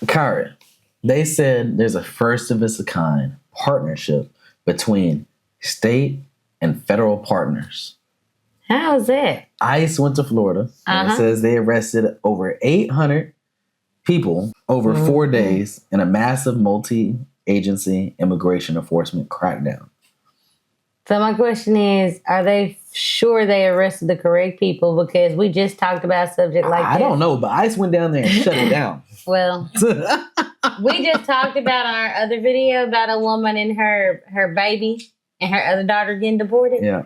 Karen, they said there's a first of its kind partnership between state and federal partners. How is that? ICE went to Florida and it says they arrested over 800 people over 4 days in a massive multi-agency immigration enforcement crackdown. So my question is, are they sure they arrested the correct people? Because we just talked about a subject like I don't know, but ICE went down there and shut it down. Well, we just talked about our other video about a woman and her baby and her other daughter getting deported. Yeah.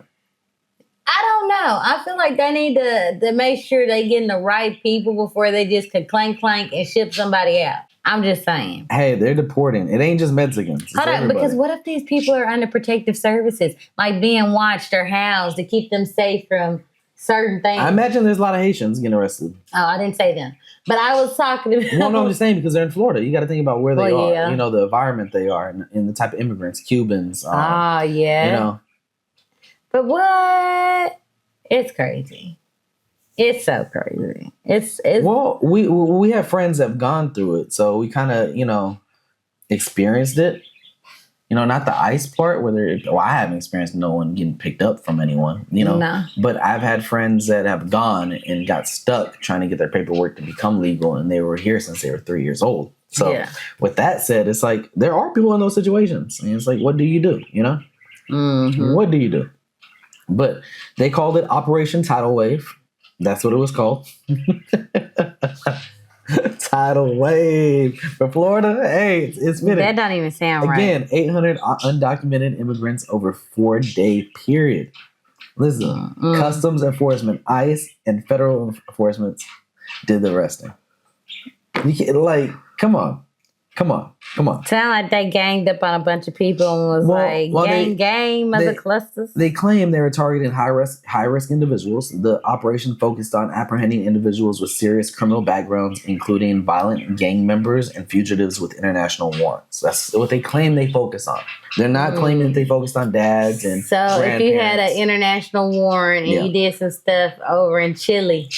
I don't know. I feel like they need to make sure they getting the right people before they just could clank and ship somebody out. I'm just saying. Hey, they're deporting. It ain't just Mexicans. Hold on, because what if these people are under protective services, like being watched or housed to keep them safe from certain things? I imagine there's a lot of Haitians getting arrested. Oh, I didn't say them. But I was talking about... Well, no, I'm just saying because they're in Florida. You got to think about where they are. Yeah. You know, the environment they are and the type of immigrants, Cubans. Yeah. You know. But what? It's crazy. It's so crazy. It's well, we have friends that have gone through it, so we kind of, you know, experienced it. You know, not the ICE part where I haven't experienced no one getting picked up from anyone, you know. No. But I've had friends that have gone and got stuck trying to get their paperwork to become legal, and they were here since they were 3 years old. So with that said, it's like there are people in those situations. And it's like, what do you do? You know? Mm-hmm. What do you do? But they called it Operation Tidal Wave. That's what it was called. Tidal Wave for Florida. Hey, it's fitting. That don't even sound right. Again, 800 undocumented immigrants over 4-day period. Listen, Customs Enforcement, ICE, and federal enforcement did the arresting. You can't, like, come on. Sound like they ganged up on a bunch of people and was gang, mother clusters. They claim they were targeting high risk individuals. The operation focused on apprehending individuals with serious criminal backgrounds, including violent gang members and fugitives with international warrants. That's what they claim they focus on. They're not claiming that they focused on dads and so if you had an international warrant and you did some stuff over in Chile,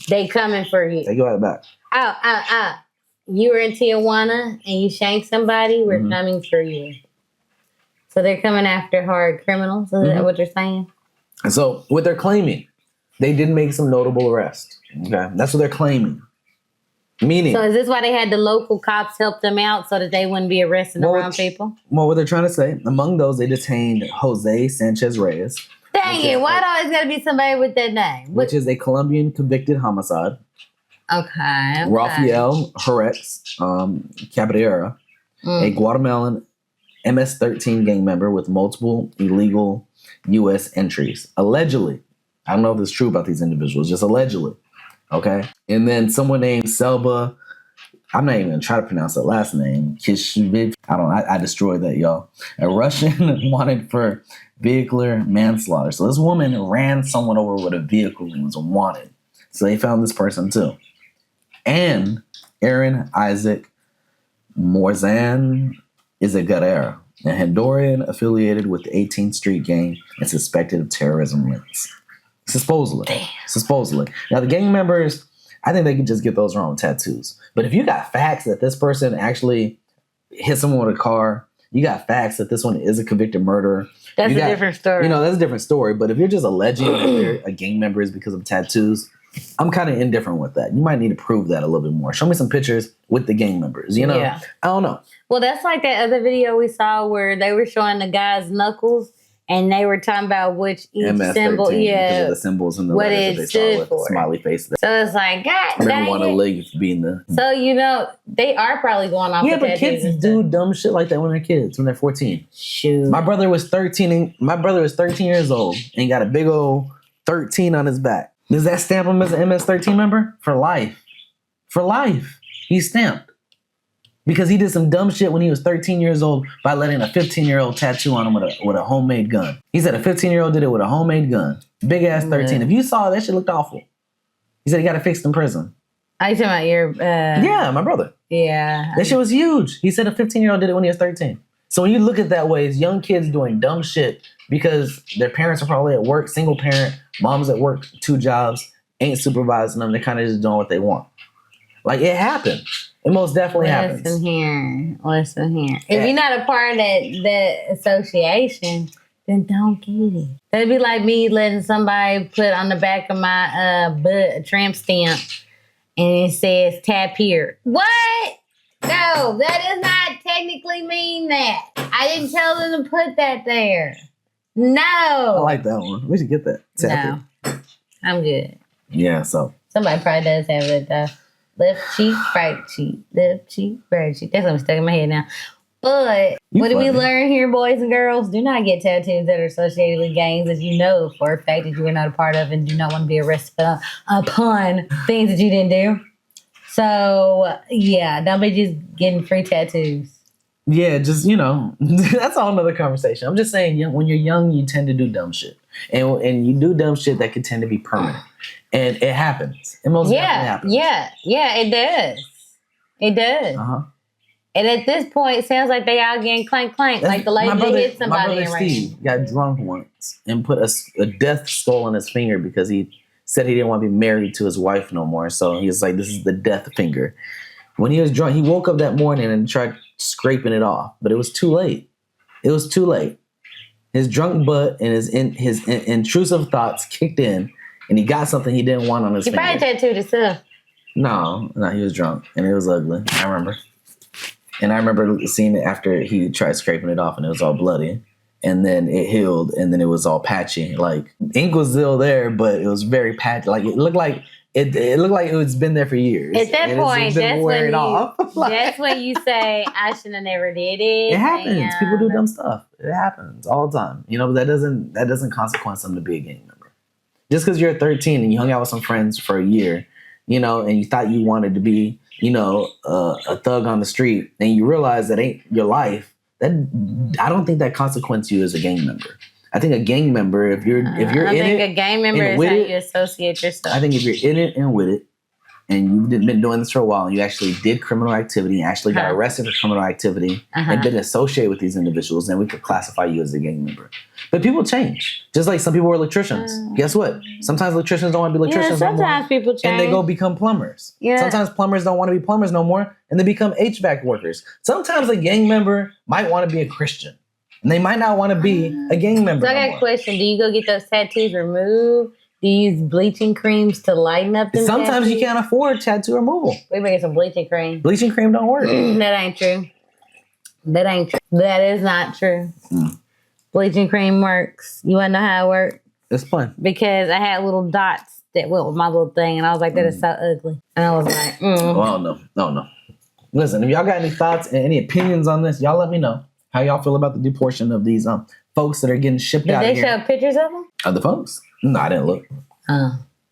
they coming for you. They go right back. You were in Tijuana and you shanked somebody, we're coming for you. So they're coming after hard criminals? Is that what you're saying? And so what they're claiming, they did make some notable arrests. Okay, that's what they're claiming. Meaning. So is this why they had the local cops help them out so that they wouldn't be arresting the wrong people? Well, what they're trying to say, among those, they detained Jose Sanchez Reyes. Dang it, why always got to be somebody with that name? Which is a Colombian convicted homicide. Okay. Rafael Jerez Cabrera, a Guatemalan MS-13 gang member with multiple illegal U.S. entries. Allegedly. I don't know if it's true about these individuals, just allegedly. Okay? And then someone named Selba, I'm not even going to try to pronounce that last name, Kishvich. I destroyed that, y'all. A Russian wanted for vehicular manslaughter. So this woman ran someone over with a vehicle and was wanted. So they found this person too. And Aaron Isaac Morzan Izagirre, a Honduran affiliated with the 18th Street Gang and suspected of terrorism links. Supposedly. Now, the gang members, I think they could just get those wrong tattoos. But if you got facts that this person actually hit someone with a car, you got facts that this one is a convicted murderer. That's a different story. You know, that's a different story. But if you're just alleging that they're a gang member is because of tattoos, I'm kind of indifferent with that. You might need to prove that a little bit more. Show me some pictures with the gang members, you know? Yeah. I don't know. Well, that's like that other video we saw where they were showing the guy's knuckles and they were talking about which each symbol, because of the symbols and the what letters it that they saw with the smiley face. So it's like, God dang one leg being the... So, you know, they are probably going off. Yeah, but kids do dumb shit like that when they're kids, when they're 14. Shoot. My brother was 13 years old and got a big old 13 on his back. Does that stamp him as an MS-13 member? For life. For life. He's stamped. Because he did some dumb shit when he was 13 years old by letting a 15-year-old tattoo on him with a homemade gun. He said a 15-year-old did it with a homemade gun. Big ass 13. Yeah. If you saw it, that shit looked awful. He said he got it fixed in prison. Are you talking about your... Yeah, my brother. Yeah. That shit was huge. He said a 15-year-old did it when he was 13. So when you look at that way, it's young kids doing dumb shit because their parents are probably at work, single parent, mom's at work, 2 jobs, ain't supervising them. They're kind of just doing what they want. Like, it happens. It most definitely happens. Listen here. If you're not a part of that association, then don't get it. That'd be like me letting somebody put on the back of my butt a tramp stamp and it says tap here. What? No, that does not technically mean that. I didn't tell them to put that there. No. I like that one. We should get that. No. I'm good. Yeah, so. Somebody probably does have it though. Left cheek, right cheek. Left cheek, right cheek. That's what I'm stuck in my head now. But what did we learn here, boys and girls? Do not get tattoos that are associated with gangs that you know for a fact that you are not a part of and do not want to be arrested upon things that you didn't do. So, yeah, don't be just getting free tattoos. Yeah, just, that's a whole nother conversation. I'm just saying, when you're young, you tend to do dumb shit. And you do dumb shit that can tend to be permanent. And it happens. It most definitely happens. Yeah, it does. It does. Uh-huh. And at this point, it sounds like they all getting clank, like the lady that hit somebody. My brother Steve got drunk once and put a death skull on his finger because he said he didn't want to be married to his wife no more. So he was like, this is the death finger. When he was drunk, he woke up that morning and tried scraping it off, but it was too late. It was too late. His drunk butt and his intrusive thoughts kicked in, and he got something he didn't want on his finger. He probably tattooed himself. No, he was drunk, and it was ugly. I remember. And I remember seeing it after he tried scraping it off, and it was all bloody. And then it healed, and then it was all patchy. Like, ink was still there, but it was very patchy. Like, it looked like it's been there for years. At that point, that's when you say, I should have never did it. It happens. People do dumb stuff. It happens all the time. But that doesn't consequence them to be a gang member. Just because you're 13 and you hung out with some friends for a year, and you thought you wanted to be, a thug on the street, and you realize that ain't your life, I don't think that consequence you as a gang member. I think a gang member, if you're in it, I think a gang member is how you associate yourself. I think if you're in it and with it, and you've been doing this for a while, and you actually did criminal activity, actually got arrested for criminal activity, and been associated with these individuals, then we could classify you as a gang member. But people change. Just like some people were electricians. Guess what? Sometimes electricians don't want to be electricians no more. Sometimes people change. And they go become plumbers. Yeah. Sometimes plumbers don't want to be plumbers no more, and they become HVAC workers. Sometimes a gang member might want to be a Christian. And they might not want to be a gang member. So I got a question. Do you go get those tattoos removed? Do you use bleaching creams to lighten up them Sometimes tattoos? you can't afford tattoo removal. We better get some bleaching cream. Bleaching cream don't work. That ain't true. That is not true. Bleaching cream works. You want to know how it works? It's fun. Because I had little dots that went with my little thing, and I was like, that is so ugly. And I was like, Oh, no. Listen, if y'all got any thoughts and any opinions on this, y'all let me know. How y'all feel about the deportation of these folks that are getting shipped out Did here? they show pictures of them? Of the folks? No, I didn't look.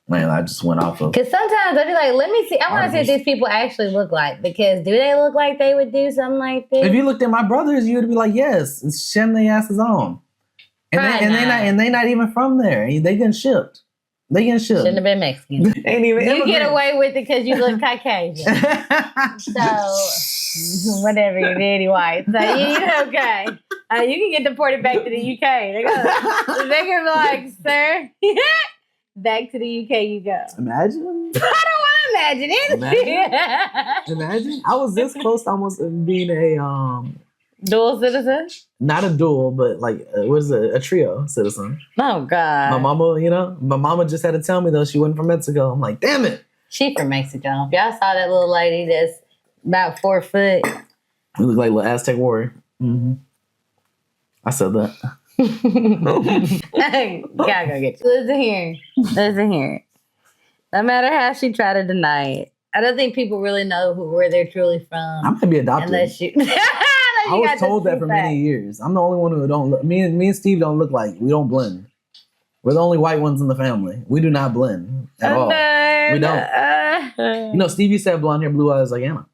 Man, I just went off of. Because sometimes I'd be like, let me see. I want to see what these people actually look like. Because do they look like they would do something like this? If you looked at my brothers, you would be like, yes, it's shitting their asses on. And they not even from there. They getting shipped. Shouldn't have been Mexican. Ain't even. You get away with it because you look Caucasian. So whatever, you're daddy white. So you're okay. You can get deported back to the UK. They're gonna be like, sir, back to the UK you go. Imagine. I don't want to imagine it. Imagine. I was this close to almost being a dual citizen. Not a dual, but like a trio citizen. Oh God. My mama just had to tell me though she wasn't from Mexico. I'm like, damn it. She from Mexico. If y'all saw that little lady that's about 4 foot. He looked like a little Aztec warrior. Mm-hmm. I said that. Gotta go get you. Listen here. No matter how she tried to deny it, I don't think people really know where they're truly from. I might be adopted. Unless you. I was told that for many years. I'm the only one who don't look. Me and Steve don't look like. We don't blend. We're the only white ones in the family. We do not blend at all. We don't. Steve used to have blonde hair, blue eyes like Anna.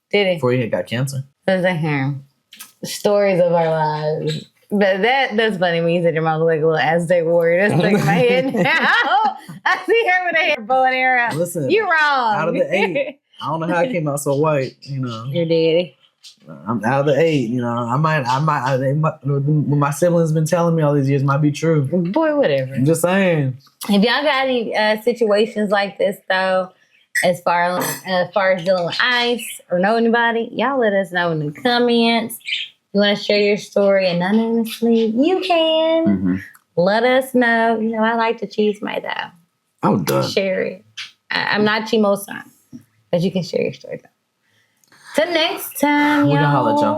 Did he? Before he got cancer. Listen here. Stories of our lives. But that's funny when you said your mom looked like a little Aztec warrior. That's stuck in my head now. I see her with a hair bow and arrow. Listen, you're wrong. Out of the 8, I don't know how I came out so white. Your daddy. I'm out of the 8. What my siblings been telling me all these years might be true. Boy, whatever. I'm just saying. If y'all got any situations like this though, as far as dealing with ICE or know anybody, y'all let us know in the comments. You want to share your story anonymously? You can. Mm-hmm. Let us know. You know, I like to cheese my though. Oh, done. Share it. I'm not Chimo-san, but you can share your story though. Till next time, y'all. We can holler at y'all.